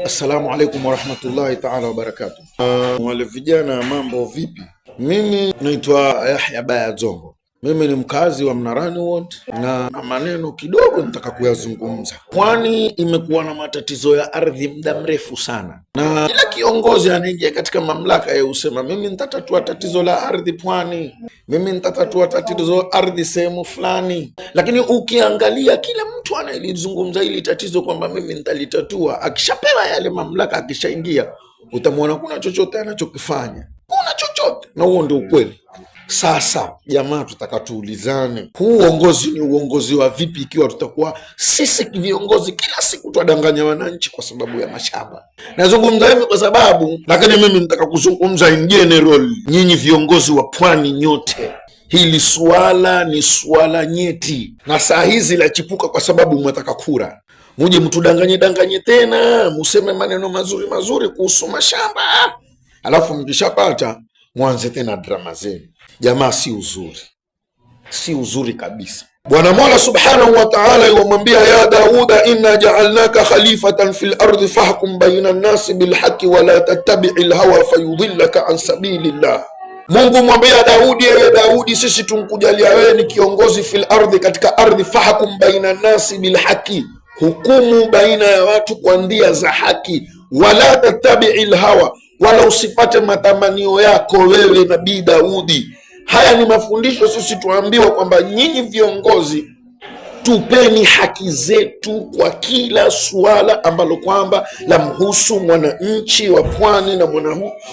Assalamu alaikum warahmatullahi taala wabarakatuh. Wale vijana, mambo vipi? Mimi naitwa Yahya Baya Zongo. Mimi ni mkazi wa Mnarani Ward na maneno kidogo nitaka kuyazungumza. Pwani imekuwa na matatizo ya ardhi muda mrefu sana, na kila kiongozi anaingia katika mamlaka ya usema mimi nitatatua tatizo la ardhi Pwani, mimi nitatatua tatizo la ardhi sehemu fulani. Lakini ukiangalia kila mtu anayelizungumza hili tatizo kwamba mimi nitalitatua, akishapewa yale mamlaka, akishaingia, utamwona kuna chochote anachokifanya, kuna chochote, na huo ndio ukweli. Sasa jamaa, tutaka tuulizane, huu uongozi ni uongozi wa vipi ikiwa tutakuwa sisi viongozi kila siku twadanganya wananchi kwa sababu ya mashamba? Nazungumza hivi kwa sababu, lakini mimi nitaka kuzungumza in general. Nyinyi viongozi wa Pwani nyote, hili suala ni suala nyeti, na saa hizi lachipuka kwa sababu mwataka kura. Muje mtudanganye tena, museme maneno mazuri mazuri kuhusu mashamba, alafu mkishapata mwanze tena drama zenu. Jamaa, si uzuri, si uzuri kabisa. Bwana Mola subhanahu wa ta'ala yomwambia, ya Dauda inna ja'alnaka khalifatan fil ardi fahkum baina an-nasi bil haqqi wa la tattabi'il hawa fayudhillaka an sabilillah. Mungu mwambia Daudi, ewe Daudi, sisi tunkujalia wewe ni kiongozi fil ardi, katika ardhi, fahkum baina an-nasi bil haqqi, hukumu baina ya watu kwa ndia za haki, wala tattabi'il hawa, wala usifate matamanio yako wewe Nabii Daudi. Haya ni mafundisho sisi tuambiwa kwamba nyinyi viongozi, tupeni haki zetu kwa kila suala ambalo kwamba la mhusu mwananchi wa Pwani na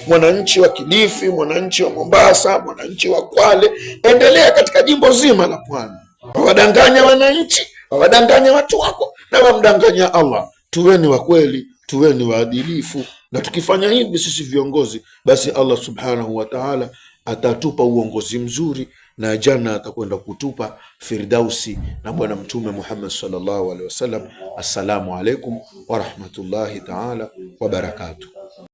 mwananchi wa Kilifi, mwananchi wa Mombasa, mwananchi wa Kwale, endelea katika jimbo zima la Pwani. Wawadanganya wananchi, wawadanganya watu wako, na wamdanganya Allah. Tuweni wa kweli, tuweni waadilifu, na tukifanya hivi sisi viongozi, basi Allah subhanahu wa ta'ala atatupa uongozi mzuri, na janna atakwenda kutupa Firdausi na Bwana Mtume Muhammad sallallahu alaihi wasallam. Assalamu alaikum wa rahmatullahi ta'ala wa barakatuh.